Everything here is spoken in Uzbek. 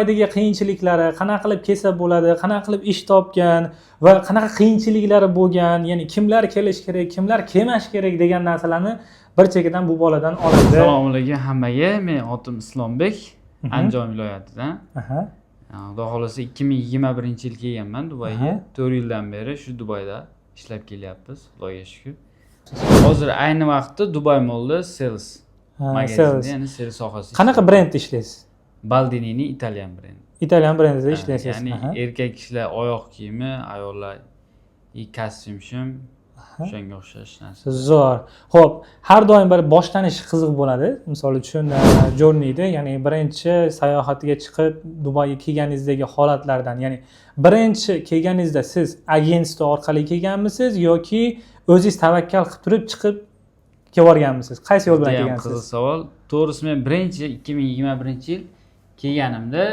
Dubaydagi qiyinchiliklari, qanaqa qilib kelsa bo'ladi, qanaqa qilib ish topgan va qanaqa qiyinchiliklari bo'lgan, ya'ni kimlar kelish kerak, kimlar kelmash kerak degan narsalarni bir chekkadan bu boladan oladi. Assalomu alaykum hammaga. Men otim Islombek, Andijon viloyatidan. Xudo xolasa 2021-yil kelganman Dubayga. 4 yildan beri shu Dubayda ishlab kelyapmiz, Xudoga shukr. Hozir ayni vaqtda Dubai Mall'da sales magazinda, ya'ni sales sohasida. Qanaqa brendda ishlaysiz? Baldinini Italyan brendi. Italyan brendida ishlaysiz. Ya'ni erkak kishilar oyoq kiyimi, ayollar kostyum-shim, shunga o'xshash narsa. Zo'r. Xo'p, har doim bir boshlanish qiziq bo'ladi. Misol uchun, journeyda, ya'ni birinchi sayohatiga chiqib Dubayga kelganingizdagi holatlardan, ya'ni birinchi kelganingizda siz agentство orqali kelganmisiz yoki o'zingiz tavakkal qilib turib chiqib kelganmisiz? Qaysi yo'l bilan kelgansiz? Qiziq savol. To'g'risi men birinchi 2021-yil kelganimda